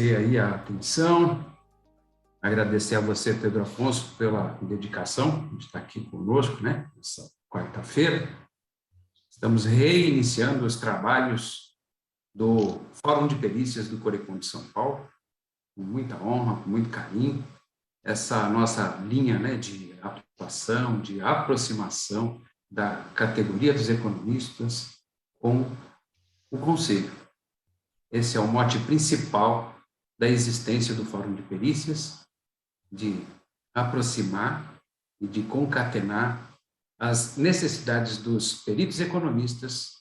agradecer aí a atenção, agradecer a você, Pedro Afonso, pela dedicação de estar aqui conosco, né, nessa quarta-feira. Estamos reiniciando os trabalhos do Fórum de Perícias do Corecon de São Paulo, com muita honra, com muito carinho, essa nossa linha, né, de atuação, de aproximação da categoria dos economistas com o Conselho. Esse é o mote principal da existência do Fórum de Perícias, de aproximar e de concatenar as necessidades dos peritos economistas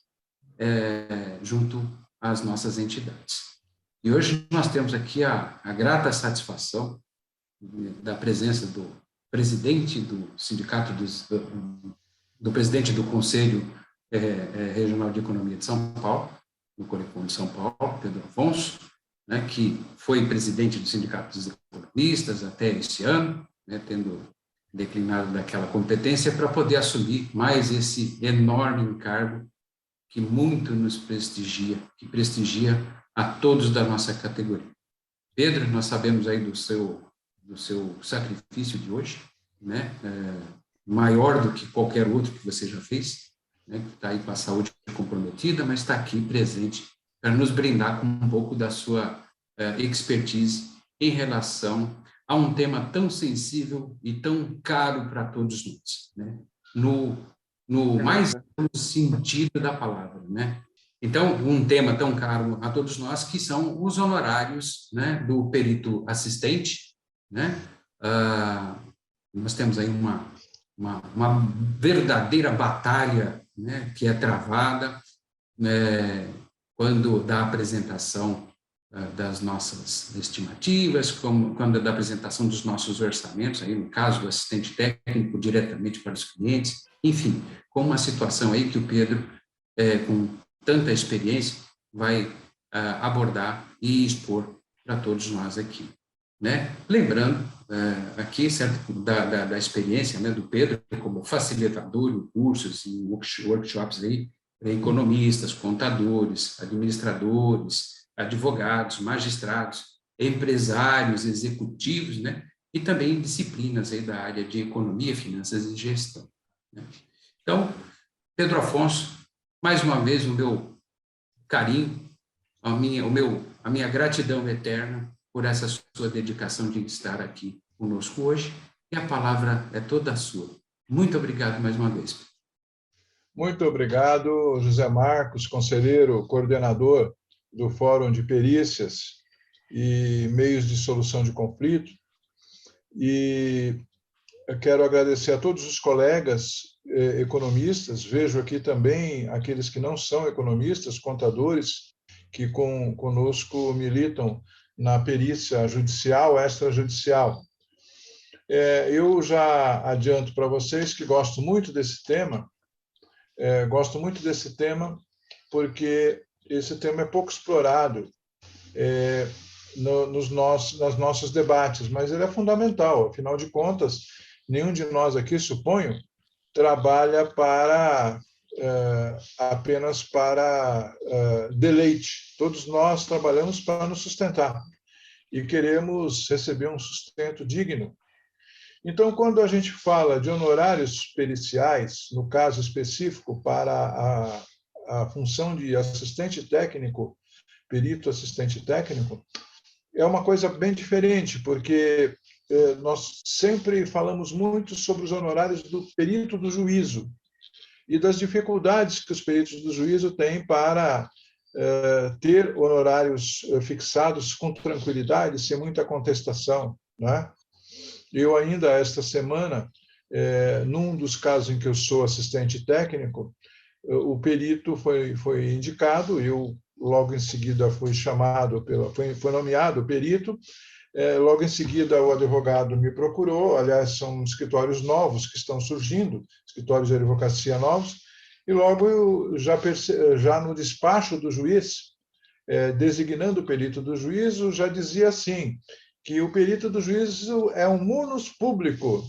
junto às nossas entidades. E hoje nós temos aqui a grata satisfação da presença do presidente do sindicato, do presidente do Conselho Regional de Economia de São Paulo, do Corecon de São Paulo, Pedro Afonso, né, que foi presidente do Sindicato dos Economistas até esse ano, né, tendo declinado daquela competência para poder assumir mais esse enorme encargo que muito nos prestigia, que prestigia a todos da nossa categoria. Pedro, nós sabemos aí do seu sacrifício de hoje, né, maior do que qualquer outro que você já fez, né, que está aí com a saúde comprometida, mas está aqui presente para nos brindar com um pouco da sua expertise em relação a um tema tão sensível e tão caro para todos nós, né, no mais amplo sentido da palavra, né? Então, um tema tão caro a todos nós, que são os honorários, né, do perito assistente, né? Nós temos aí uma verdadeira batalha, né, que é travada quando da apresentação das nossas estimativas, quando da apresentação dos nossos orçamentos, aí no caso do assistente técnico diretamente para os clientes, enfim, com uma situação aí que o Pedro, com tanta experiência, vai abordar e expor para todos nós aqui, né? Lembrando aqui, certo, da experiência, né, do Pedro como facilitador de cursos e workshops aí, economistas, contadores, administradores, advogados, magistrados, empresários, executivos, né, e também disciplinas aí da área de economia, finanças e gestão, né? Então, Pedro Afonso, mais uma vez o meu carinho, a minha gratidão eterna por essa sua dedicação de estar aqui conosco hoje, e a palavra é toda sua. Muito obrigado mais uma vez. Muito obrigado, José Marcos, conselheiro, coordenador do Fórum de Perícias e Meios de Solução de Conflito. E eu quero agradecer a todos os colegas economistas, vejo aqui também aqueles que não são economistas, contadores, que conosco militam na perícia judicial, extrajudicial. Eu já adianto para vocês que gosto muito desse tema, porque esse tema é pouco explorado nos nossos debates, mas ele é fundamental. Afinal de contas, nenhum de nós aqui, suponho, trabalha apenas para deleite. Todos nós trabalhamos para nos sustentar e queremos receber um sustento digno. Então, quando a gente fala de honorários periciais, no caso específico para a função de assistente técnico, perito assistente técnico, é uma coisa bem diferente, porque nós sempre falamos muito sobre os honorários do perito do juízo e das dificuldades que os peritos do juízo têm para ter honorários fixados com tranquilidade, sem muita contestação, né? Eu ainda, esta semana, num dos casos em que eu sou assistente técnico, o perito foi indicado, eu logo em seguida fui chamado, foi nomeado perito, logo em seguida o advogado me procurou, aliás, são escritórios novos que estão surgindo, escritórios de advocacia novos, e logo eu já no despacho do juiz, designando o perito do juízo, já dizia assim, que o perito do juízo é um munus público.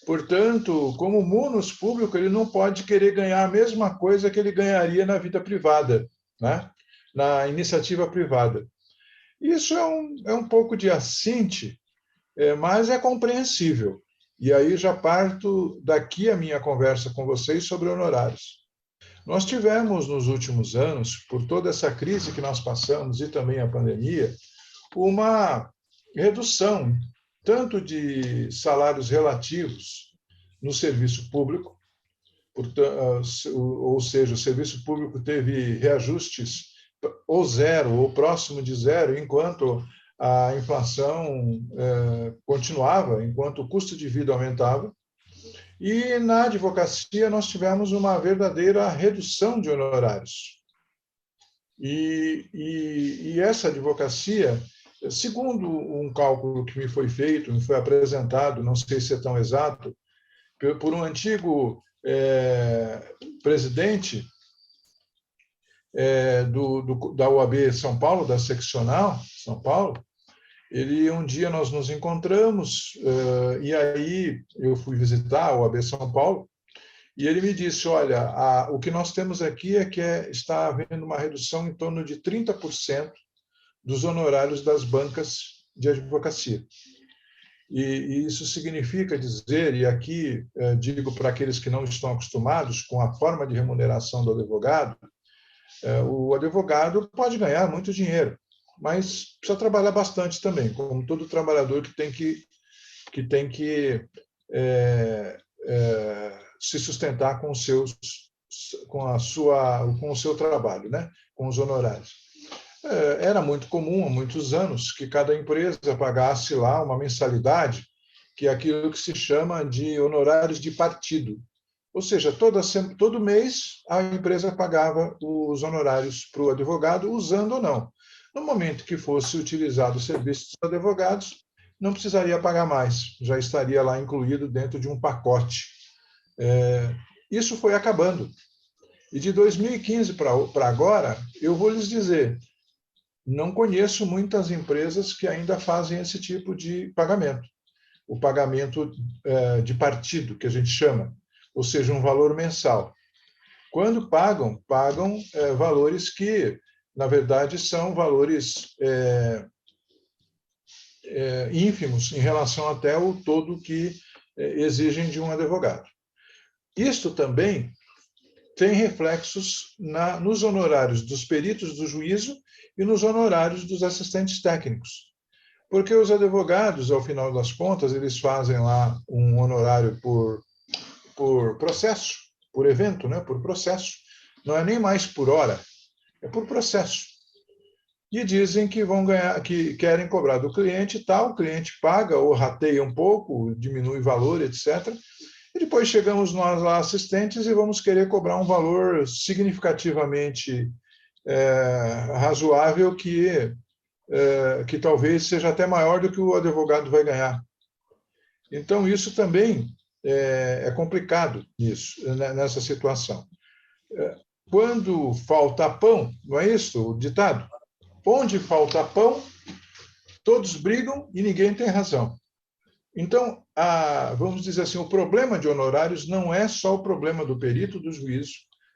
Portanto, como munus público, ele não pode querer ganhar a mesma coisa que ele ganharia na vida privada, né? Na iniciativa privada. Isso é um pouco de assinte, mas é compreensível. E aí já parto daqui a minha conversa com vocês sobre honorários. Nós tivemos, nos últimos anos, por toda essa crise que nós passamos e também a pandemia, uma redução tanto de salários relativos no serviço público, ou seja, o serviço público teve reajustes ou zero, ou próximo de zero, enquanto a inflação continuava, enquanto o custo de vida aumentava. E na advocacia nós tivemos uma verdadeira redução de honorários. E essa advocacia, segundo um cálculo que me foi feito, me foi apresentado, não sei se é tão exato, por um antigo presidente da UAB São Paulo, da seccional São Paulo, um dia nós nos encontramos, e aí eu fui visitar a UAB São Paulo, e ele me disse, olha, o que nós temos aqui é que está havendo uma redução em torno de 30% dos honorários das bancas de advocacia. E isso significa dizer, e aqui digo para aqueles que não estão acostumados com a forma de remuneração do advogado, o advogado pode ganhar muito dinheiro, mas precisa trabalhar bastante também, como todo trabalhador que tem que se sustentar com o seu trabalho, né? Com os honorários. Era muito comum, há muitos anos, que cada empresa pagasse lá uma mensalidade, que é aquilo que se chama de honorários de partido. Ou seja, todo mês a empresa pagava os honorários para o advogado, usando ou não. No momento que fosse utilizado o serviço dos advogados, não precisaria pagar mais, já estaria lá incluído dentro de um pacote. Isso foi acabando. E de 2015 para agora, eu vou lhes dizer, não conheço muitas empresas que ainda fazem esse tipo de pagamento. O pagamento de partido, que a gente chama, ou seja, um valor mensal. Quando pagam valores que, na verdade, são valores ínfimos em relação até ao todo que exigem de um advogado. Isto também tem reflexos nos honorários dos peritos do juízo e nos honorários dos assistentes técnicos. Porque os advogados, ao final das contas, eles fazem lá um honorário por processo, por evento, né? Por processo. Não é nem mais por hora, é por processo. E dizem que vão ganhar, que querem cobrar do cliente e tal, o cliente paga ou rateia um pouco, diminui o valor, etc. E depois chegamos nós lá, assistentes, e vamos querer cobrar um valor significativamente razoável que talvez seja até maior do que o advogado vai ganhar. Então, isso também é complicado nessa situação. Quando falta pão, não é isso o ditado? Onde falta pão, todos brigam e ninguém tem razão. Então, vamos dizer assim, o problema de honorários não é só o problema do perito do juízo,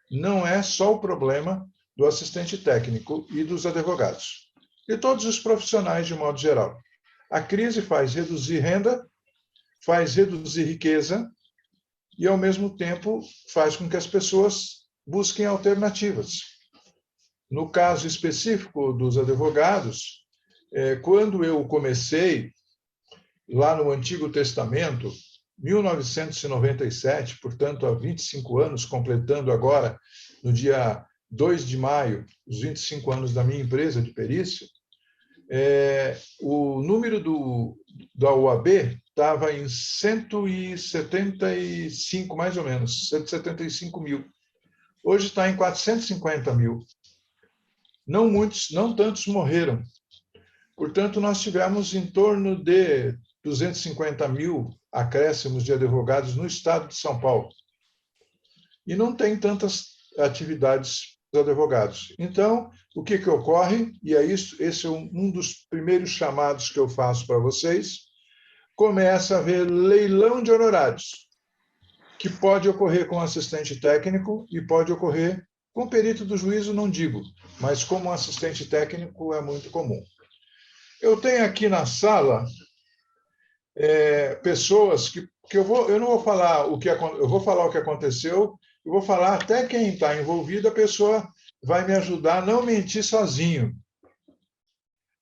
não é só o problema do assistente técnico e dos advogados, e todos os profissionais de modo geral. A crise faz reduzir renda, faz reduzir riqueza e, ao mesmo tempo, faz com que as pessoas busquem alternativas. No caso específico dos advogados, quando eu comecei, lá no Antigo Testamento, 1997, portanto, há 25 anos, completando agora, no dia 2 de maio, os 25 anos da minha empresa de perícia, o número da UAB estava em 175, mais ou menos, 175 mil. Hoje está em 450 mil. Não tantos morreram. Portanto, nós tivemos em torno de 250 mil acréscimos de advogados no estado de São Paulo. E não tem tantas atividades dos advogados. Então, o que ocorre, e esse é um dos primeiros chamados que eu faço para vocês, começa a haver leilão de honorários, que pode ocorrer com assistente técnico e pode ocorrer com perito do juízo, não digo, mas como assistente técnico é muito comum. Eu tenho aqui na sala pessoas que eu não vou falar eu vou falar o que aconteceu, eu vou falar até quem está envolvido, a pessoa vai me ajudar a não mentir sozinho.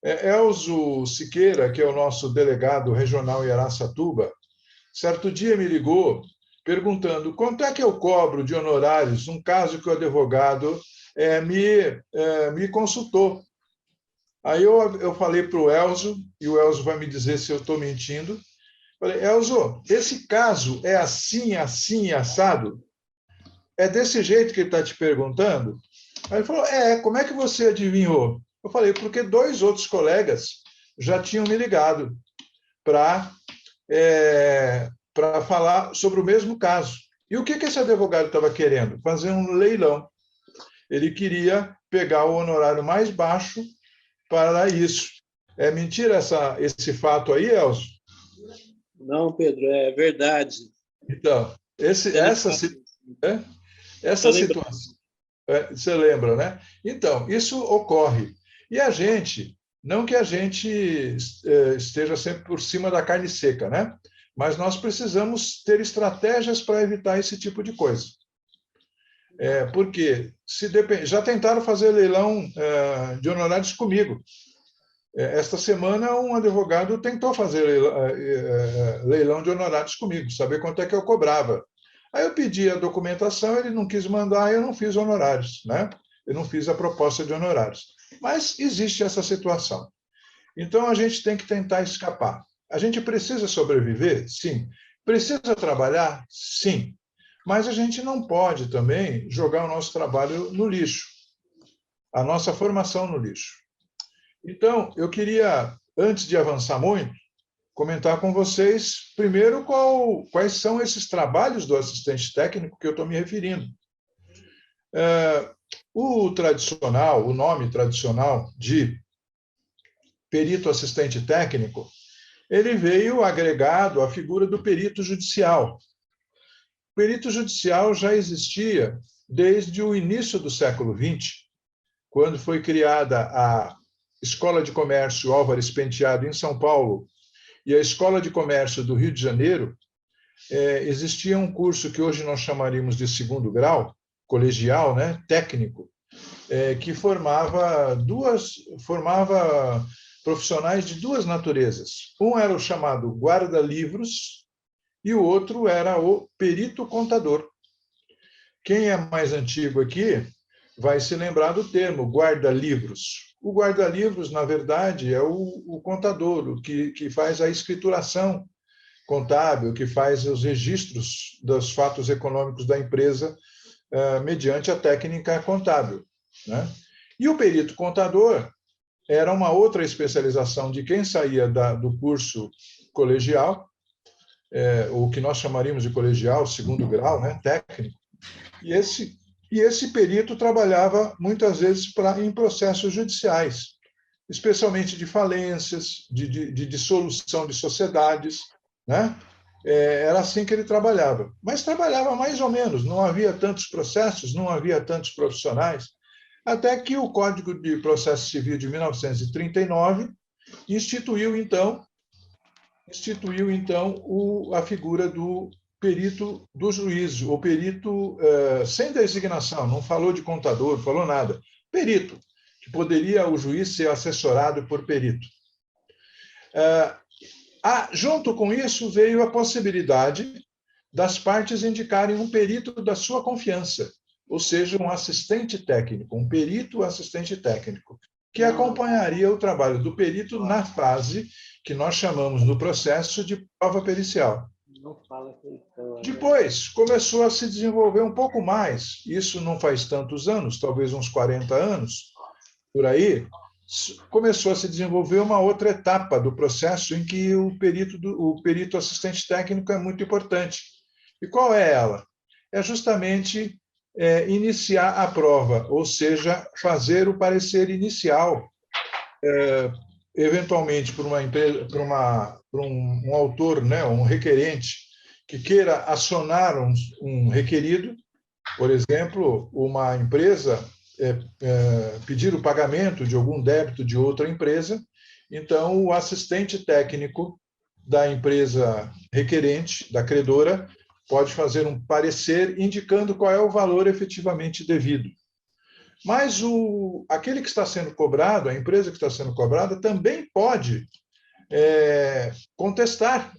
Elzo Siqueira, que é o nosso delegado regional em Araçatuba, certo dia me ligou perguntando quanto é que eu cobro de honorários num caso que o advogado me consultou. Aí eu falei para o Elzo, e o Elzo vai me dizer se eu estou mentindo. Falei, Elzo, esse caso é assim, assim, assado? É desse jeito que ele está te perguntando? Aí ele falou, como é que você adivinhou? Eu falei, porque 2 outros colegas já tinham me ligado para falar sobre o mesmo caso. E o que esse advogado estava querendo? Fazer um leilão. Ele queria pegar o honorário mais baixo para isso. É mentira esse fato aí, Elcio? Não, Pedro, é verdade. Então, essa situação, você lembra, né? Então, isso ocorre. E a gente, não que a gente esteja sempre por cima da carne seca, né? Mas nós precisamos ter estratégias para evitar esse tipo de coisa. Porque já tentaram fazer leilão de honorários comigo. Esta semana, um advogado tentou fazer leilão de honorários comigo, saber quanto é que eu cobrava. Aí eu pedi a documentação, ele não quis mandar, eu não fiz honorários, né? Eu não fiz a proposta de honorários. Mas existe essa situação. Então, a gente tem que tentar escapar. A gente precisa sobreviver? Sim. Precisa trabalhar? Sim. Mas a gente não pode também jogar o nosso trabalho no lixo, a nossa formação no lixo. Então, eu queria, antes de avançar muito, comentar com vocês, primeiro, quais são esses trabalhos do assistente técnico que eu estou me referindo. O nome tradicional de perito assistente técnico, ele veio agregado à figura do perito judicial. O perito judicial já existia desde o início do século XX, quando foi criada a Escola de Comércio Álvares Penteado, em São Paulo, e a Escola de Comércio do Rio de Janeiro. Existia um curso que hoje nós chamaríamos de 2º grau, colegial, né, técnico, que formava profissionais de 2 naturezas. Um era o chamado guarda-livros e o outro era o perito contador. Quem é mais antigo aqui vai se lembrar do termo guarda-livros. O guarda-livros, na verdade, é o contador, o que faz a escrituração contábil, que faz os registros dos fatos econômicos da empresa mediante a técnica contábil, né? E o perito contador era uma outra especialização de quem saía do curso colegial, o que nós chamaríamos de colegial, 2º grau, né, técnico. E esse perito trabalhava muitas vezes em processos judiciais, especialmente de falências, de dissolução de sociedades, né? Era assim que ele trabalhava. Mas trabalhava mais ou menos, não havia tantos processos, não havia tantos profissionais, até que o Código de Processo Civil de 1939 instituiu, então, a figura do perito do juízo, o perito sem designação, não falou de contador, falou nada. Perito, que poderia o juiz ser assessorado por perito. Junto com isso, veio a possibilidade das partes indicarem um perito da sua confiança, ou seja, um assistente técnico, um perito assistente técnico, que acompanharia o trabalho do perito na fase que nós chamamos no processo de prova pericial. Depois, começou a se desenvolver um pouco mais, isso não faz tantos anos, talvez uns 40 anos, por aí, começou a se desenvolver uma outra etapa do processo em que o perito assistente técnico é muito importante. E qual é ela? É justamente iniciar a prova, ou seja, fazer o parecer inicial, eventualmente por uma empresa, por um autor, né, um requerente que queira acionar um requerido, por exemplo, uma empresa pedir o pagamento de algum débito de outra empresa, Então, o assistente técnico da empresa requerente, da credora, pode fazer um parecer indicando qual é o valor efetivamente devido. Mas aquele que está sendo cobrado, a empresa que está sendo cobrada, também pode contestar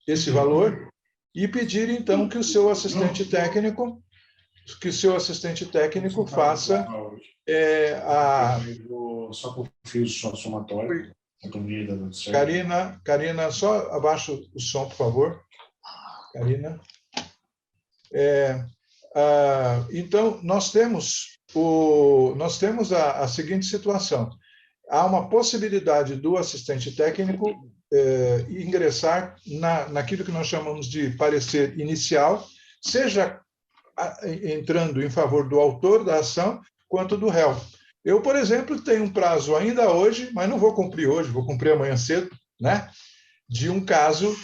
esse valor e pedir, então, que o seu assistente técnico faça Só confio o som somatório. Karina, só abaixa o som, por favor. Karina. Então, nós temos a seguinte situação. Há uma possibilidade do assistente técnico ingressar naquilo que nós chamamos de parecer inicial, seja entrando em favor do autor da ação, quanto do réu. Eu, por exemplo, tenho um prazo ainda hoje, mas não vou cumprir hoje, vou cumprir amanhã cedo, né? De um caso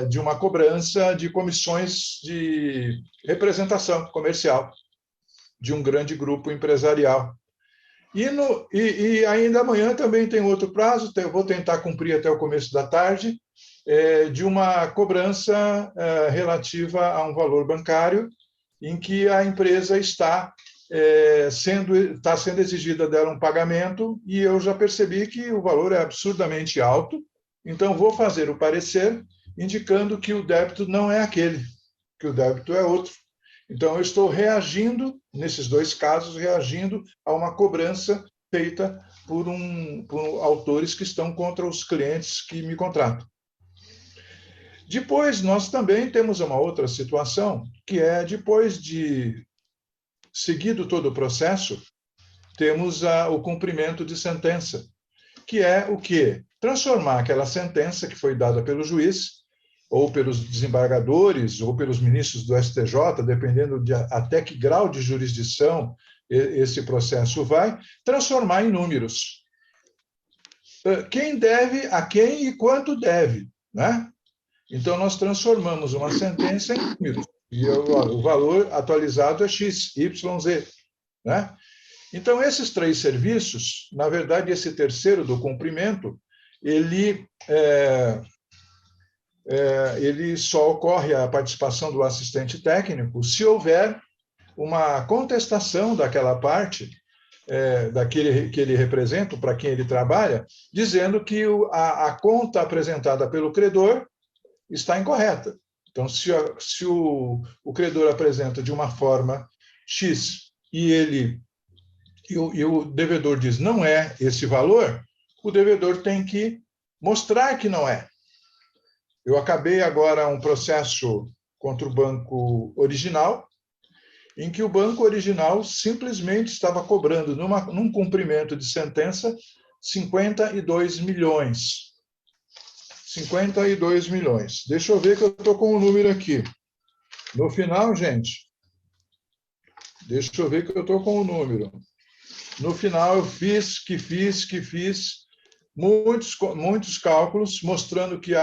de uma cobrança de comissões de representação comercial de um grande grupo empresarial. E ainda amanhã também tem outro prazo, eu vou tentar cumprir até o começo da tarde, de uma cobrança relativa a um valor bancário, em que a empresa está sendo exigida dela um pagamento, e eu já percebi que o valor é absurdamente alto, então vou fazer o parecer indicando que o débito não é aquele, que o débito é outro. Então, eu estou reagindo, nesses dois casos, reagindo a uma cobrança feita por autores que estão contra os clientes que me contratam. Depois, nós também temos uma outra situação, que é, depois de seguido todo o processo, temos o cumprimento de sentença, que é o quê? Transformar aquela sentença que foi dada pelo juiz, ou pelos desembargadores, ou pelos ministros do STJ, dependendo de até que grau de jurisdição esse processo vai, transformar em números. Quem deve, a quem e quanto deve, né? Então, nós transformamos uma sentença em números, e o valor atualizado é X, Y, Z, né? Então, esses três serviços, na verdade, esse terceiro do cumprimento, ele só ocorre a participação do assistente técnico se houver uma contestação daquela parte, daquele que ele representa, para quem ele trabalha, dizendo que a conta apresentada pelo credor está incorreta. Então, se o credor apresenta de uma forma X e o devedor diz não é esse valor, o devedor tem que mostrar que não é. Eu acabei agora um processo contra o Banco Original, em que o Banco Original simplesmente estava cobrando, num cumprimento de sentença, 52 milhões. 52 milhões. Deixa eu ver que eu estou com o número aqui. No final, gente, deixa eu ver que eu estou com o número. No final, eu fiz muitos cálculos mostrando que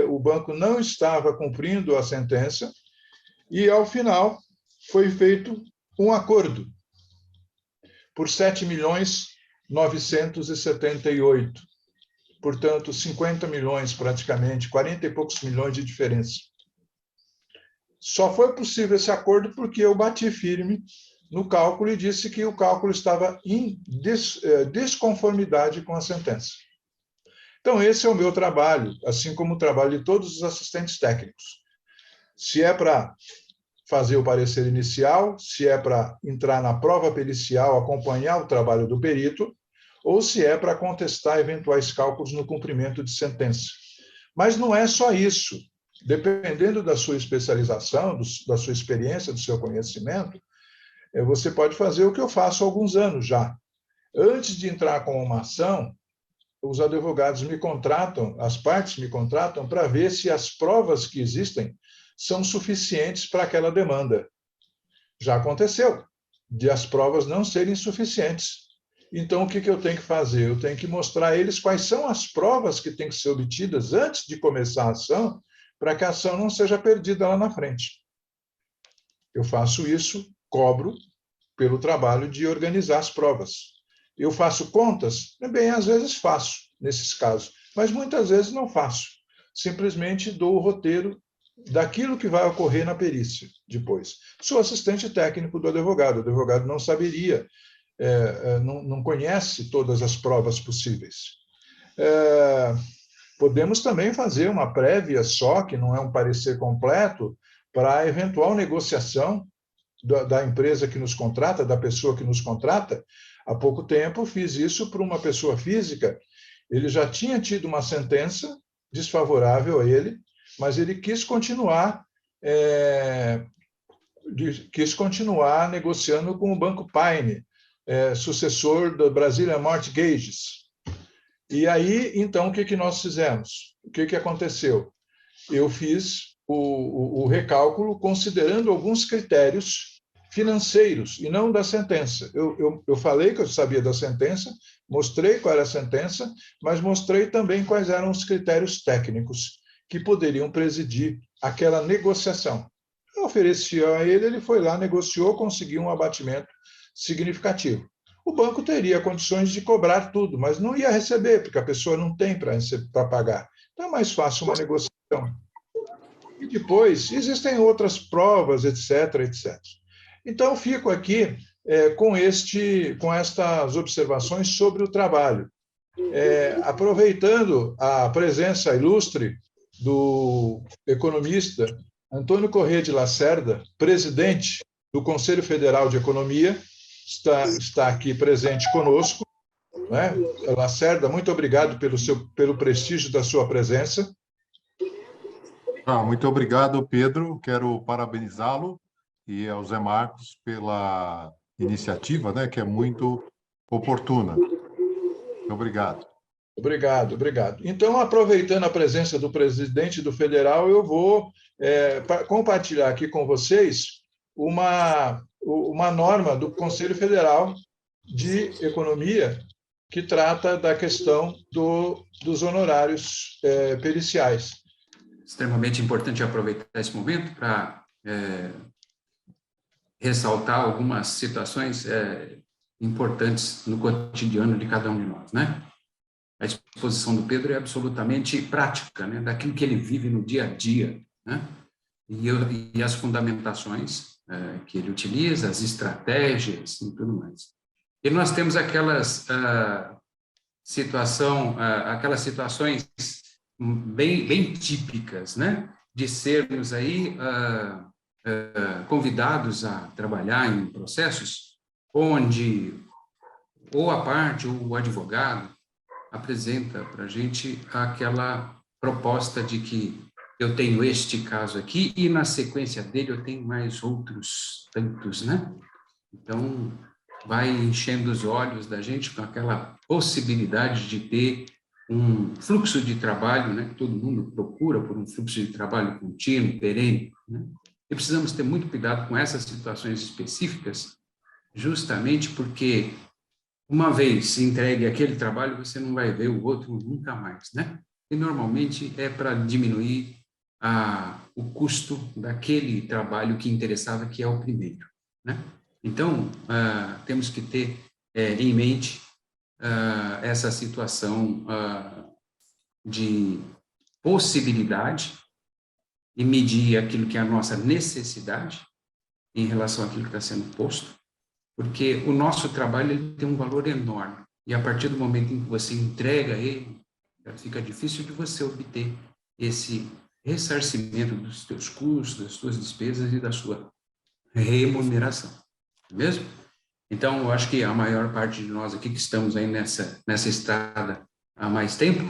o banco não estava cumprindo a sentença e, ao final, foi feito um acordo por 7.978.000. Portanto, 50 milhões praticamente, 40 e poucos milhões de diferença. Só foi possível esse acordo porque eu bati firme no cálculo e disse que o cálculo estava em desconformidade com a sentença. Então, esse é o meu trabalho, assim como o trabalho de todos os assistentes técnicos. Se é para fazer o parecer inicial, se é para entrar na prova pericial, acompanhar o trabalho do perito, ou se é para contestar eventuais cálculos no cumprimento de sentença. Mas não é só isso. Dependendo da sua especialização, da sua experiência, do seu conhecimento, você pode fazer o que eu faço há alguns anos já. Antes de entrar com uma ação, os advogados me contratam, as partes me contratam para ver se as provas que existem são suficientes para aquela demanda. Já aconteceu de as provas não serem suficientes. Então, o que eu tenho que fazer? Eu tenho que mostrar a eles quais são as provas que têm que ser obtidas antes de começar a ação, para que a ação não seja perdida lá na frente. Eu faço isso, cobro pelo trabalho de organizar as provas. Eu faço contas? Bem, às vezes faço, nesses casos, mas muitas vezes não faço. Simplesmente dou o roteiro daquilo que vai ocorrer na perícia depois. Sou assistente técnico do advogado. O advogado não saberia, não conhece todas as provas possíveis. Podemos também fazer uma prévia só, que não é um parecer completo, para a eventual negociação da empresa que nos contrata, da pessoa que nos contrata. Há pouco tempo fiz isso para uma pessoa física. Ele já tinha tido uma sentença desfavorável a ele, mas ele quis continuar negociando com o Banco Paine, sucessor do Brazilian Mortgages. E aí, então, o que nós fizemos? O que aconteceu? Eu fiz o recálculo considerando alguns critérios financeiros e não da sentença. Eu falei que eu sabia da sentença, mostrei qual era a sentença, mas mostrei também quais eram os critérios técnicos que poderiam presidir aquela negociação. Eu ofereci a ele, ele foi lá, negociou, conseguiu um abatimento significativo. O banco teria condições de cobrar tudo, mas não ia receber, porque a pessoa não tem para pagar. Então é mais fácil uma negociação. E depois, existem outras provas, etc., etc. Então, fico aqui com estas observações sobre o trabalho. Aproveitando a presença ilustre do economista Antônio Corrêa de Lacerda, presidente do Conselho Federal de Economia, está aqui presente conosco. Né? Lacerda, muito obrigado pelo prestígio da sua presença. Muito obrigado, Pedro. Quero parabenizá-lo e ao Zé Marcos pela iniciativa, né, que é muito oportuna. Obrigado. Obrigado. Então, aproveitando a presença do presidente do Federal, eu vou compartilhar aqui com vocês uma norma do Conselho Federal de Economia que trata da questão dos honorários periciais. Extremamente importante aproveitar esse momento para ressaltar algumas situações importantes no cotidiano de cada um de nós, né? A exposição do Pedro é absolutamente prática, né? Daquilo que ele vive no dia a dia, né? E as fundamentações que ele utiliza, as estratégias e tudo mais. E nós temos aquelas situações bem típicas, né? De sermos aí convidados a trabalhar em processos onde ou a parte ou o advogado apresenta para a gente aquela proposta de que eu tenho este caso aqui e na sequência dele eu tenho mais outros tantos, né? Então, vai enchendo os olhos da gente com aquela possibilidade de ter um fluxo de trabalho, né? Todo mundo procura por um fluxo de trabalho contínuo, perene, né? E precisamos ter muito cuidado com essas situações específicas, justamente porque uma vez entregue aquele trabalho, você não vai ver o outro nunca mais, né? E normalmente é para diminuir o custo daquele trabalho que interessava, que é o primeiro, né? Então, temos que ter em mente essa situação de possibilidade e medir aquilo que é a nossa necessidade em relação àquilo que está sendo posto, porque o nosso trabalho ele tem um valor enorme, e a partir do momento em que você entrega ele, fica difícil de você obter esse ressarcimento dos teus custos, das suas despesas e da sua remuneração, não é mesmo? Então, eu acho que a maior parte de nós aqui que estamos aí nessa estrada há mais tempo,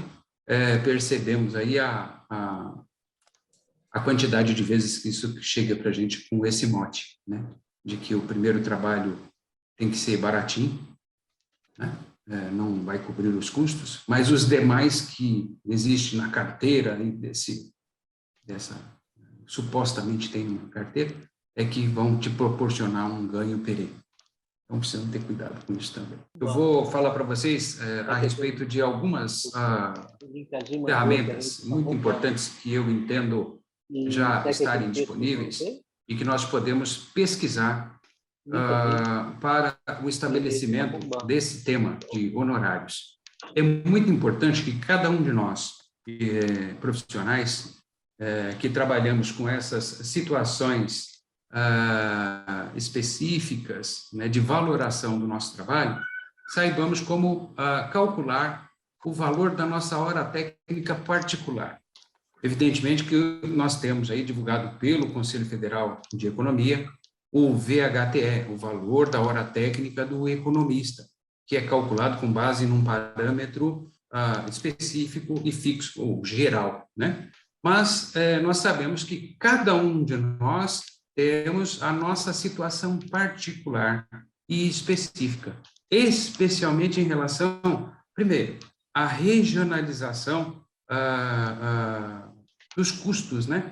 percebemos aí a quantidade de vezes que isso chega para a gente com esse mote, né? De que o primeiro trabalho tem que ser baratinho, né? Não vai cobrir os custos, mas os demais que existem na carteira, supostamente tem uma carteira, é que vão te proporcionar um ganho perene. Então, precisamos ter cuidado com isso também. Eu vou falar para vocês a respeito de algumas ferramentas muito importantes que eu entendo já estarem disponíveis e que nós podemos pesquisar para o estabelecimento desse tema de honorários. É muito importante que cada um de nós, profissionais, que trabalhamos com essas situações específicas, né, de valoração do nosso trabalho, saibamos como calcular o valor da nossa hora técnica particular. Evidentemente que nós temos aí divulgado pelo Conselho Federal de Economia o VHTE, o valor da hora técnica do economista, que é calculado com base num parâmetro específico e fixo, ou geral, né? Mas nós sabemos que cada um de nós temos a nossa situação particular e específica, especialmente em relação, primeiro, à regionalização dos custos, né?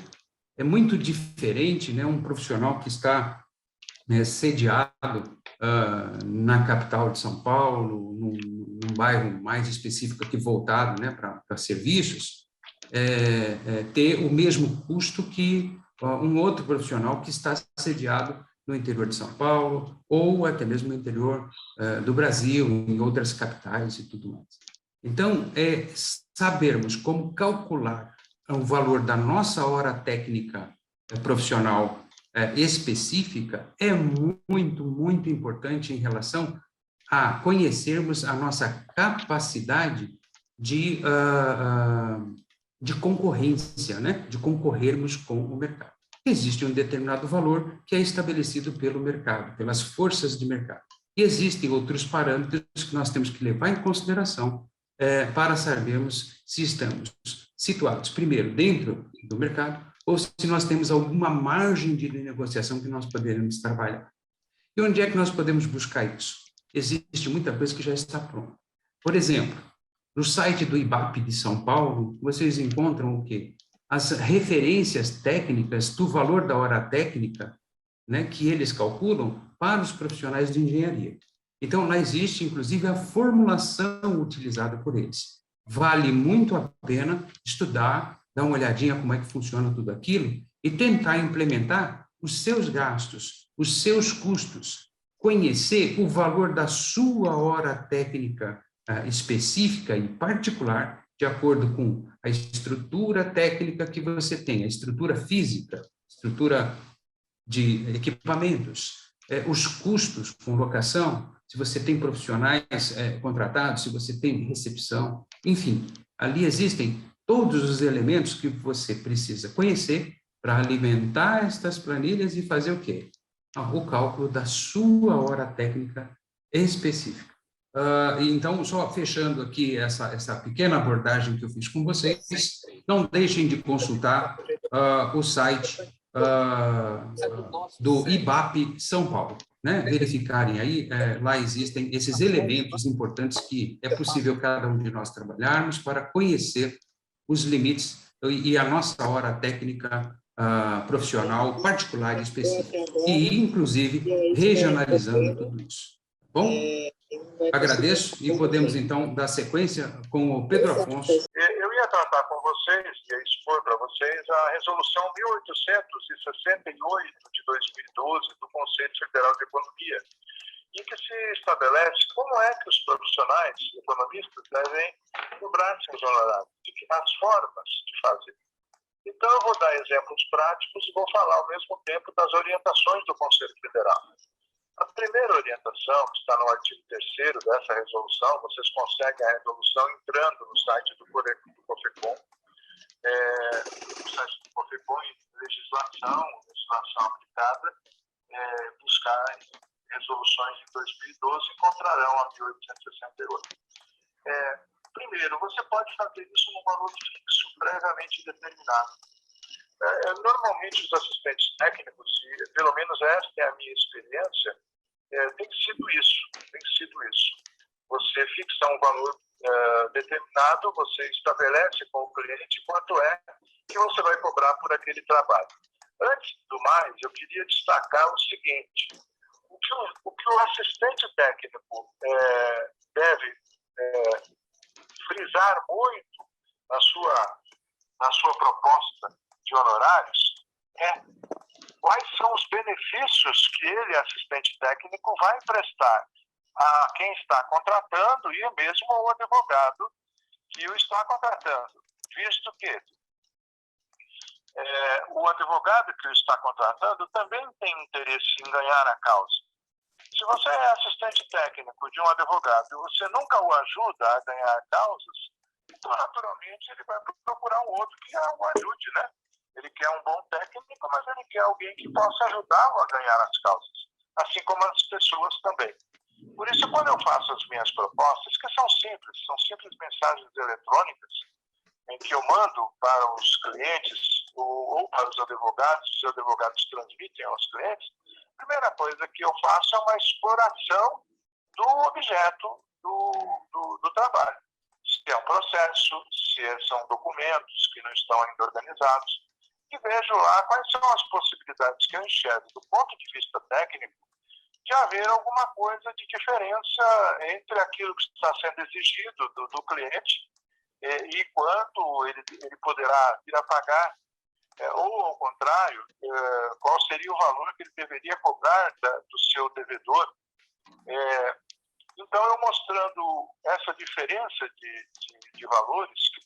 É muito diferente, né, um profissional que está sediado na capital de São Paulo, num bairro mais específico aqui voltado, né, para serviços, ter o mesmo custo que um outro profissional que está sediado no interior de São Paulo ou até mesmo no interior do Brasil, em outras capitais e tudo mais. Então, sabermos como calcular o valor da nossa hora técnica profissional específica é muito, muito importante em relação a conhecermos a nossa capacidade de concorrência, né? De concorrermos com o mercado. Existe um determinado valor que é estabelecido pelo mercado, pelas forças de mercado. E existem outros parâmetros que nós temos que levar em consideração para sabermos se estamos situados, primeiro, dentro do mercado, ou se nós temos alguma margem de negociação que nós poderemos trabalhar. E onde é que nós podemos buscar isso? Existe muita coisa que já está pronta. Por exemplo, no site do IBAP de São Paulo, vocês encontram o quê? As referências técnicas do valor da hora técnica, né, que eles calculam para os profissionais de engenharia. Então, lá existe, inclusive, a formulação utilizada por eles. Vale muito a pena estudar, dar uma olhadinha como é que funciona tudo aquilo e tentar implementar os seus gastos, os seus custos, conhecer o valor da sua hora técnica específica e particular, de acordo com a estrutura técnica que você tem, a estrutura física, estrutura de equipamentos, os custos com locação, se você tem profissionais contratados, se você tem recepção, enfim, ali existem todos os elementos que você precisa conhecer para alimentar estas planilhas e fazer o quê? O cálculo da sua hora técnica específica. Então, só fechando aqui essa pequena abordagem que eu fiz com vocês, não deixem de consultar o site do IBAP São Paulo, né? Verificarem aí, lá existem esses elementos importantes que é possível cada um de nós trabalharmos para conhecer os limites e a nossa hora técnica profissional particular e específica, e inclusive regionalizando tudo isso. Bom, agradeço e podemos então dar sequência com o Pedro Afonso. Eu ia tratar com vocês, ia expor para vocês a resolução 1868 de 2012 do Conselho Federal de Economia, em que se estabelece como é que os profissionais economistas devem cobrar seus honorários, as formas de fazer. Então, eu vou dar exemplos práticos e vou falar ao mesmo tempo das orientações do Conselho Federal. A primeira orientação, que está no artigo 3º dessa resolução, vocês conseguem a resolução entrando no site do COFECON, no site do COFECON em legislação aplicada, buscar resoluções de 2012, encontrarão a 1868. Primeiro, você pode fazer isso num valor fixo, previamente determinado. Normalmente, os assistentes técnicos, e pelo menos esta é a minha experiência, tem sido isso. Você fixa um valor determinado, você estabelece com o cliente quanto é que você vai cobrar por aquele trabalho. Antes do mais, eu queria destacar o seguinte: o que o assistente técnico deve frisar muito na sua proposta de honorários é quais são os benefícios que ele, assistente técnico, vai prestar a quem está contratando e mesmo ao advogado que o está contratando, visto que o advogado que o está contratando também tem interesse em ganhar a causa. Se você é assistente técnico de um advogado e você nunca o ajuda a ganhar causas, então, naturalmente, ele vai procurar um outro que o ajude, né? Ele quer um bom técnico, mas ele quer alguém que possa ajudá-lo a ganhar as causas, assim como as pessoas também. Por isso, quando eu faço as minhas propostas, que são simples mensagens eletrônicas, em que eu mando para os clientes ou para os advogados transmitem aos clientes, a primeira coisa que eu faço é uma exploração do objeto do trabalho. Se é um processo, se são documentos que não estão ainda organizados, e vejo lá quais são as possibilidades que eu enxergo do ponto de vista técnico de haver alguma coisa de diferença entre aquilo que está sendo exigido do cliente e quanto ele poderá vir a pagar, ou ao contrário, qual seria o valor que ele deveria cobrar do seu devedor. Então, eu mostrando essa diferença de valores, que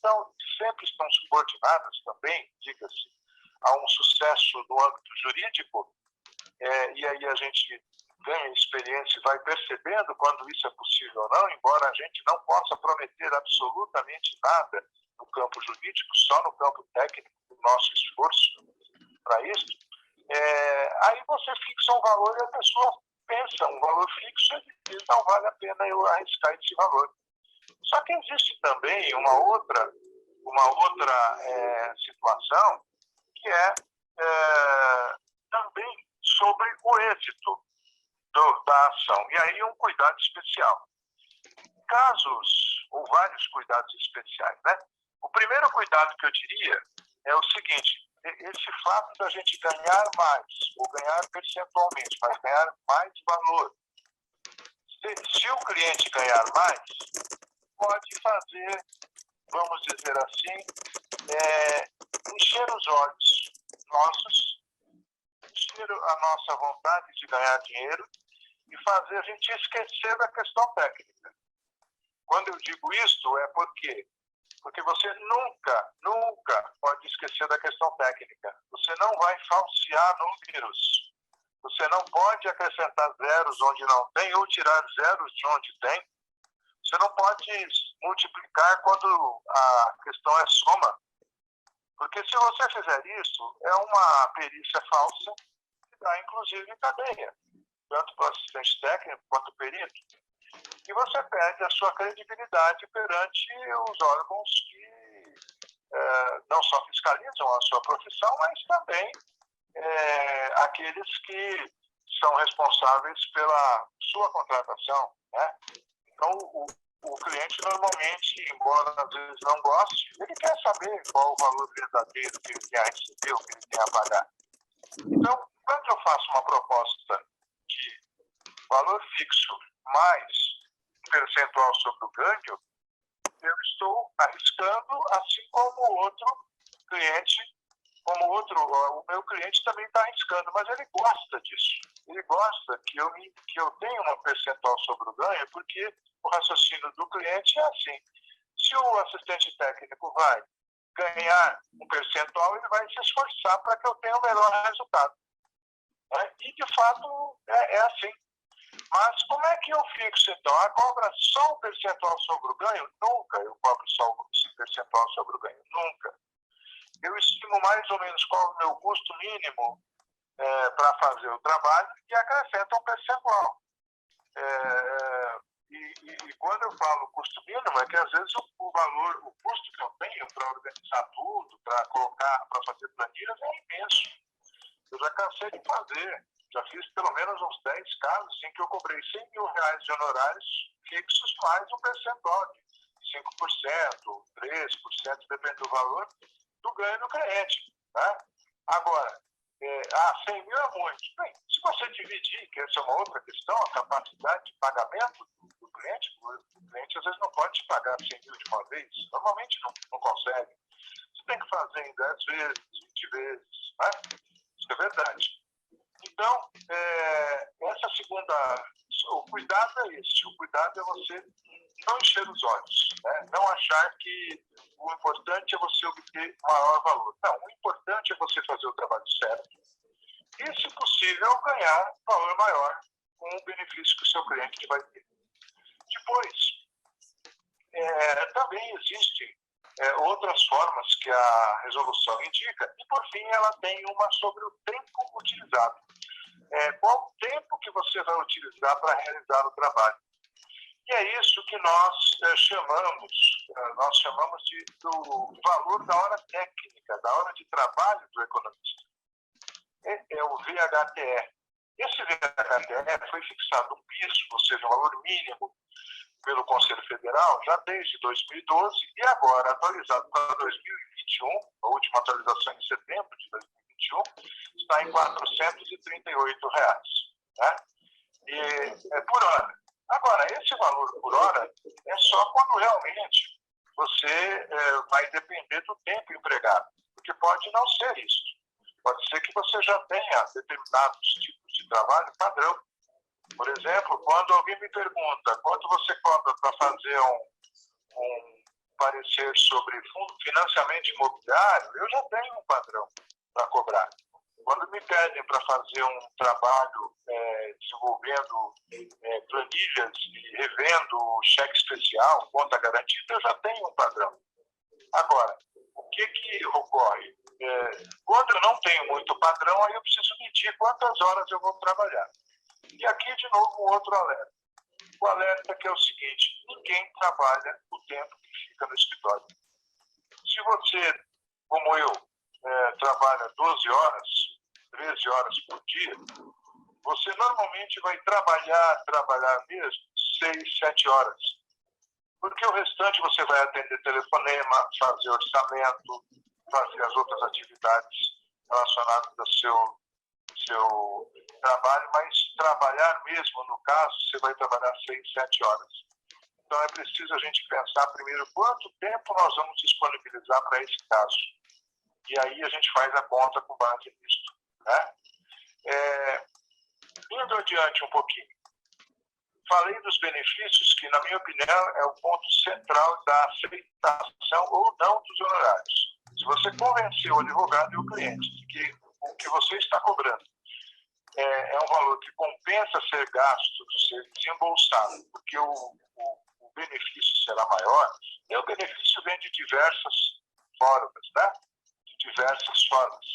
sempre estão subordinadas também, diga-se, a um sucesso no âmbito jurídico, e aí a gente ganha experiência e vai percebendo quando isso é possível ou não, embora a gente não possa prometer absolutamente nada no campo jurídico, só no campo técnico, o nosso esforço para isso, aí você fixa um valor e a pessoa pensa um valor fixo e diz, não vale a pena eu arriscar esse valor. Só que existe também uma outra situação que é também sobre o êxito da ação. E aí um cuidado especial. Casos, ou vários cuidados especiais, né? O primeiro cuidado que eu diria é o seguinte, esse fato da gente ganhar mais, ou ganhar percentualmente, mas ganhar mais valor. Se o cliente ganhar mais, pode fazer, vamos dizer assim, encher os olhos nossos, encher a nossa vontade de ganhar dinheiro e fazer a gente esquecer da questão técnica. Quando eu digo isto, é porque você nunca pode esquecer da questão técnica. Você não vai falsear números. Você não pode acrescentar zeros onde não tem ou tirar zeros de onde tem. Você não pode multiplicar quando a questão é soma. Porque se você fizer isso, é uma perícia falsa que dá, inclusive, cadeia, tanto para o assistente técnico quanto o perito. E você perde a sua credibilidade perante os órgãos que não só fiscalizam a sua profissão, mas também aqueles que são responsáveis pela sua contratação, né? Então, o cliente normalmente, embora às vezes não goste, ele quer saber qual o valor verdadeiro que ele tem a receber, o que ele tem a pagar. Então, quando eu faço uma proposta de valor fixo mais percentual sobre o ganho, eu estou arriscando, assim como o outro cliente, o meu cliente também está arriscando, mas ele gosta disso. Ele gosta que eu tenha uma percentual sobre o ganho, porque o raciocínio do cliente é assim. Se o assistente técnico vai ganhar um percentual, ele vai se esforçar para que eu tenha o melhor resultado. Né? E, de fato, é assim. Mas como é que eu fixo, então? A cobra só um percentual sobre o ganho? Nunca eu cobro só um percentual sobre o ganho. Nunca. Eu estimo mais ou menos qual é o meu custo mínimo para fazer o trabalho e acrescento um percentual. E quando eu falo custo mínimo, é que às vezes o custo que eu tenho para organizar tudo, para fazer planilhas é imenso. Eu já cansei de fazer. Já fiz pelo menos uns 10 casos em que eu cobrei R$100 mil de honorários fixos mais um percentual de 5%, 3%, depende do valor, do ganho do cliente. Né? Agora, 100 mil é muito. Bem, se você dividir, que essa é uma outra questão, a capacidade de pagamento do cliente, o cliente às vezes não pode te pagar 100 mil de uma vez, normalmente não consegue. Você tem que fazer em 10 vezes, 20 vezes. Né? Isso é verdade. Então, essa segunda... O cuidado é esse. O cuidado é você não encher os olhos, né? Não achar que o importante é você obter maior valor. Não, o importante é você fazer o trabalho certo e, se possível, ganhar valor maior com o benefício que o seu cliente vai ter. Depois, também existem outras formas que a resolução indica e, por fim, ela tem uma sobre o tempo utilizado. Qual o tempo que você vai utilizar para realizar o trabalho? E é isso que nós chamamos do valor da hora técnica, da hora de trabalho do economista. É o VHTE. Esse VHTE foi fixado um piso, ou seja, um valor mínimo, pelo Conselho Federal, já desde 2012, e agora atualizado para 2021, a última atualização em setembro de 2021, está em R$ 438, né? Por hora. Agora, esse valor por hora é só quando realmente você vai depender do tempo empregado, porque pode não ser isso. Pode ser que você já tenha determinados tipos de trabalho padrão. Por exemplo, quando alguém me pergunta quanto você cobra para fazer um parecer sobre financiamento imobiliário, eu já tenho um padrão para cobrar. Quando me pedem para fazer um trabalho desenvolvendo planilhas e revendo cheque especial, conta garantida, eu já tenho um padrão. Agora, o que ocorre? Quando eu não tenho muito padrão, aí eu preciso medir quantas horas eu vou trabalhar. E aqui, de novo, um outro alerta. O alerta que é o seguinte: ninguém trabalha o tempo que fica no escritório. Se você, como eu, trabalha 12 horas, 13 horas por dia, você normalmente vai trabalhar mesmo 6, 7 horas. Porque o restante você vai atender telefonema, fazer orçamento, fazer as outras atividades relacionadas ao seu trabalho, mas trabalhar mesmo, no caso, você vai trabalhar 6, 7 horas. Então é preciso a gente pensar primeiro quanto tempo nós vamos disponibilizar para esse caso. E aí a gente faz a conta com base nisso, né? Indo adiante um pouquinho, falei dos benefícios que, na minha opinião, é o ponto central da aceitação ou não dos honorários. Se você convencer o advogado e o cliente de que o que você está cobrando é um valor que compensa ser gasto, ser desembolsado, porque o benefício será maior, o benefício vem de diversas formas, né? De diversas formas.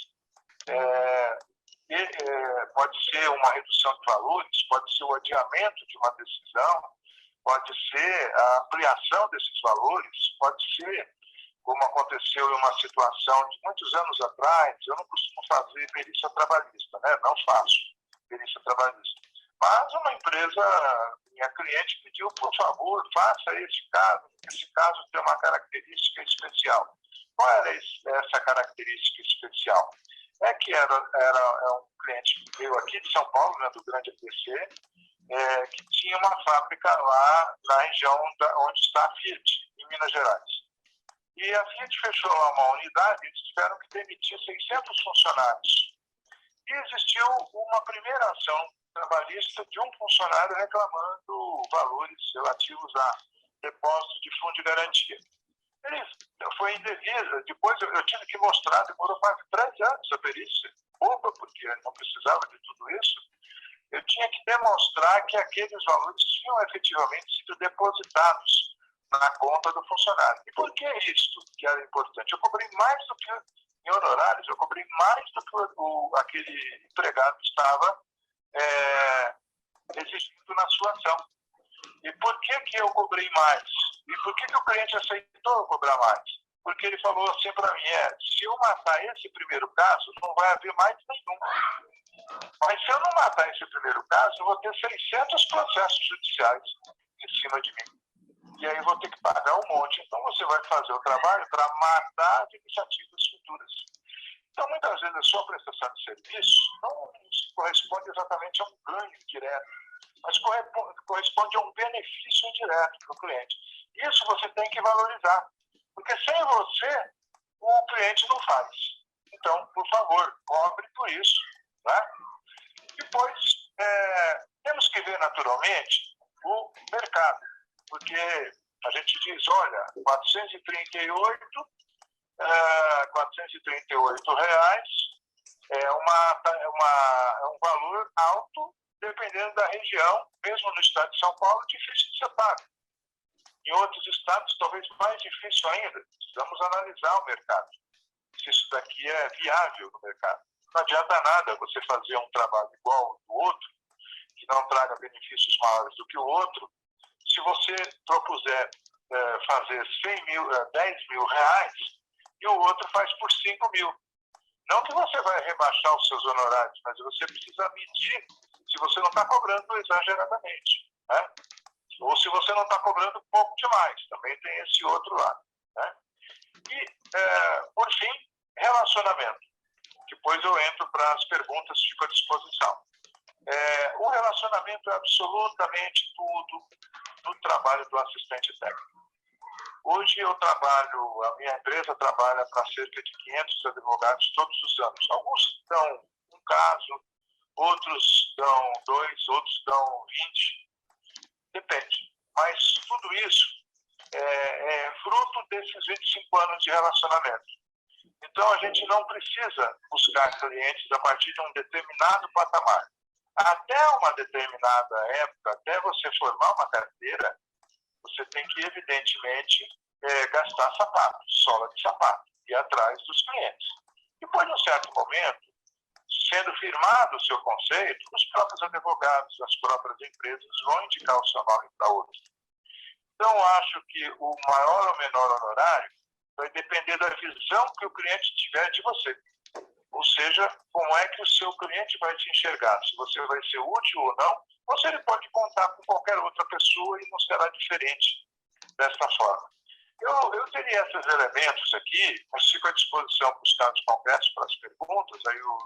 Pode ser uma redução de valores, pode ser o adiamento de uma decisão, pode ser a ampliação desses valores, pode ser, como aconteceu em uma situação de muitos anos atrás. Eu não costumo fazer perícia trabalhista, né? Não faço perícia trabalhista. Mas uma empresa, minha cliente, pediu, por favor, faça esse caso tem uma característica especial. Qual era essa característica especial? É que era um cliente meu aqui de São Paulo, né, do Grande ABC, que tinha uma fábrica lá na região onde está a Fiat, em Minas Gerais. E a Fiat fechou lá uma unidade e eles tiveram que demitir 600 funcionários. E existiu uma primeira ação trabalhista de um funcionário reclamando valores relativos a depósito de fundo de garantia. Ele foi indevida. Depois eu tive que mostrar, demorou quase 3 anos a perícia, pouco, porque não precisava de tudo isso. Eu tinha que demonstrar que aqueles valores tinham efetivamente sido depositados na conta do funcionário. E por que isso que era importante? Eu cobrei mais do que, em honorários, eu cobrei mais do que aquele empregado estava exigindo na sua ação. E por que eu cobrei mais? E por que o cliente aceitou eu cobrar mais? Porque ele falou assim para mim, se eu matar esse primeiro caso, não vai haver mais nenhum. Mas se eu não matar esse primeiro caso, eu vou ter 600 processos judiciais em cima de mim. E aí vou ter que pagar um monte. Então você vai fazer o trabalho para matar as iniciativas futuras. Então, muitas vezes, a sua prestação de serviço não corresponde exatamente a um ganho direto, mas corresponde a um benefício indireto para o cliente. Isso você tem que valorizar, porque sem você, o cliente não faz. Então, por favor, cobre por isso, né? E depois, temos que ver naturalmente o mercado, porque a gente diz, olha, R$ 438 reais é um valor alto, dependendo da região, mesmo no estado de São Paulo, difícil de ser pago. Em outros estados, talvez mais difícil ainda. Precisamos analisar o mercado, se isso daqui é viável no mercado. Não adianta nada você fazer um trabalho igual ao do outro, que não traga benefícios maiores do que o outro, se você propuser fazer 10 mil reais e o outro faz por 5 mil. Não que você vai rebaixar os seus honorários, mas você precisa medir se você não está cobrando exageradamente, né? Ou se você não está cobrando pouco demais. Também tem esse outro lado, né? E, por fim, relacionamento. Depois eu entro para as perguntas, fico à disposição. O relacionamento é absolutamente tudo do trabalho do assistente técnico. Hoje a minha empresa trabalha para cerca de 500 advogados todos os anos. Alguns dão um caso, outros dão 2, outros dão 20. Depende. Mas tudo isso é fruto desses 25 anos de relacionamento. Então, a gente não precisa buscar clientes a partir de um determinado patamar. Até uma determinada época, até você formar uma carteira, você tem que, evidentemente, gastar sapato, sola de sapato, ir atrás dos clientes. Depois, num certo momento, sendo firmado o seu conceito, os próprios advogados, as próprias empresas vão indicar o seu nome para outros. Então, acho que o maior ou menor honorário vai depender da visão que o cliente tiver de você. Ou seja, como é que o seu cliente vai te enxergar, se você vai ser útil ou não, ou se ele pode contar com qualquer outra pessoa e não será diferente dessa forma. Eu teria esses elementos aqui, mas fico à disposição para os casos concretos, para as perguntas, aí o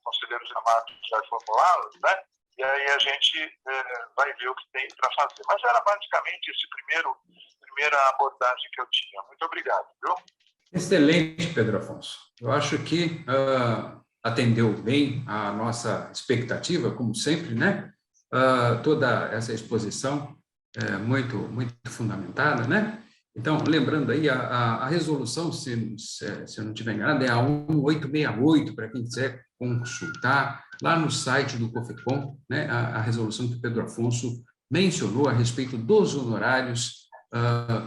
conselheiro Zé Marcos vai formulá-las, né? E aí a gente vai ver o que tem para fazer. Mas era basicamente essa primeira abordagem que eu tinha. Muito obrigado, viu? Excelente, Pedro Afonso. Eu acho que atendeu bem a nossa expectativa, como sempre, né? Toda essa exposição muito fundamentada, né? Então, lembrando aí, a resolução, se eu não estiver enganado, é a 1868, para quem quiser consultar, lá no site do COFECOM, né? A resolução que o Pedro Afonso mencionou a respeito dos honorários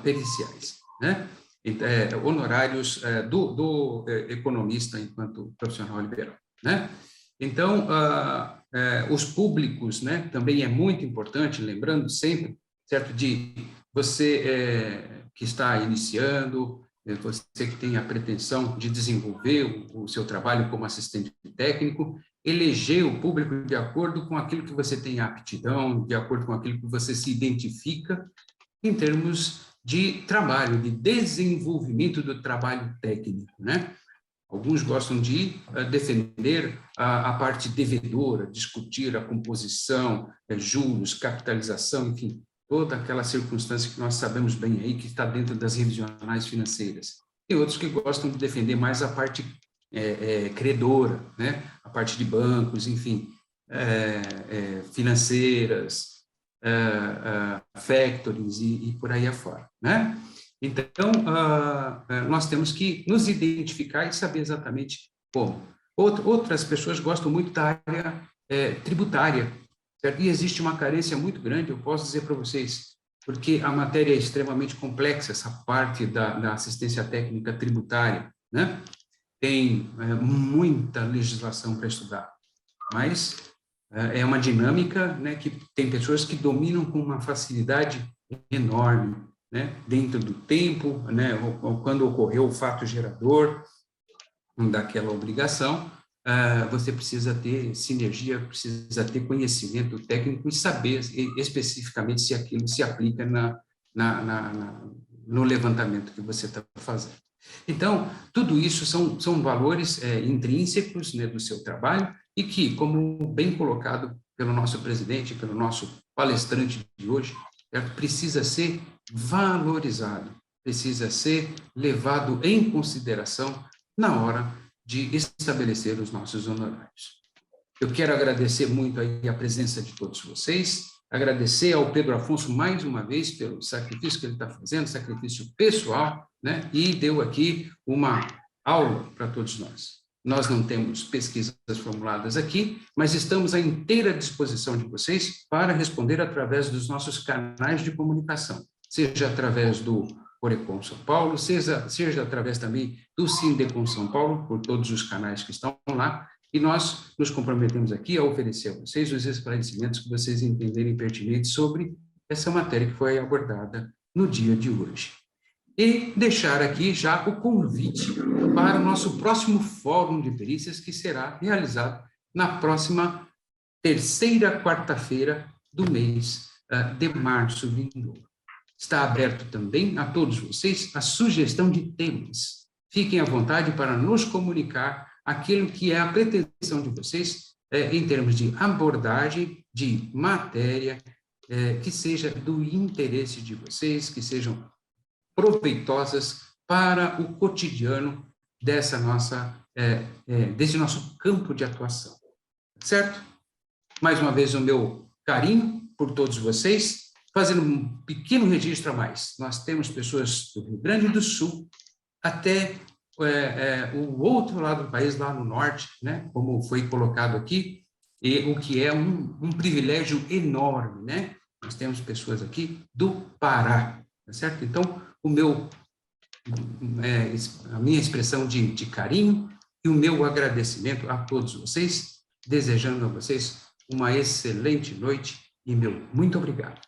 periciais, né? Honorários do economista enquanto profissional liberal, né? Então, os públicos, né, também é muito importante, lembrando sempre, certo, de você que está iniciando, você que tem a pretensão de desenvolver o seu trabalho como assistente técnico, eleger o público de acordo com aquilo que você tem aptidão, de acordo com aquilo que você se identifica, em termos de trabalho, de desenvolvimento do trabalho técnico, né? Alguns gostam de defender a parte devedora, discutir a composição, juros, capitalização, enfim, toda aquela circunstância que nós sabemos bem aí, que está dentro das revisionais financeiras. Tem outros que gostam de defender mais a parte credora, né? A parte de bancos, enfim, financeiras, factorings e por aí afora, né? Então, nós temos que nos identificar e saber exatamente como. Outras pessoas gostam muito da área tributária, certo? E existe uma carência muito grande, eu posso dizer para vocês, porque a matéria é extremamente complexa, essa parte da assistência técnica tributária, né? Tem muita legislação para estudar, mas é uma dinâmica, né, que tem pessoas que dominam com uma facilidade enorme, né, dentro do tempo, né, ou quando ocorreu o fato gerador daquela obrigação, você precisa ter sinergia, precisa ter conhecimento técnico e saber especificamente se aquilo se aplica no levantamento que você está fazendo. Então, tudo isso são valores intrínsecos, né, do seu trabalho e que, como bem colocado pelo nosso presidente, pelo nosso palestrante de hoje, precisa ser valorizado, precisa ser levado em consideração na hora de estabelecer os nossos honorários. Eu quero agradecer muito aí a presença de todos vocês, agradecer ao Pedro Afonso mais uma vez pelo sacrifício que ele está fazendo, sacrifício pessoal, né? E deu aqui uma aula para todos nós. Nós não temos pesquisas formuladas aqui, mas estamos à inteira disposição de vocês para responder através dos nossos canais de comunicação, seja através do Orecon São Paulo, seja através também do Sindecom São Paulo, por todos os canais que estão lá, e nós nos comprometemos aqui a oferecer a vocês os esclarecimentos que vocês entenderem pertinentes sobre essa matéria que foi abordada no dia de hoje. E deixar aqui já o convite para o nosso próximo Fórum de Perícias, que será realizado na próxima terceira quarta-feira do mês de março vindouro. Está aberto também a todos vocês a sugestão de temas. Fiquem à vontade para nos comunicar aquilo que é a pretensão de vocês em termos de abordagem, de matéria, que seja do interesse de vocês, que sejam proveitosas para o cotidiano desse nosso campo de atuação. Certo? Mais uma vez, o meu carinho por todos vocês, fazendo um pequeno registro a mais. Nós temos pessoas do Rio Grande do Sul até o outro lado do país, lá no norte, né? Como foi colocado aqui, e o que é um privilégio enorme, né? Nós temos pessoas aqui do Pará, tá certo? Então, a minha expressão de carinho e o meu agradecimento a todos vocês, desejando a vocês uma excelente noite e meu muito obrigado.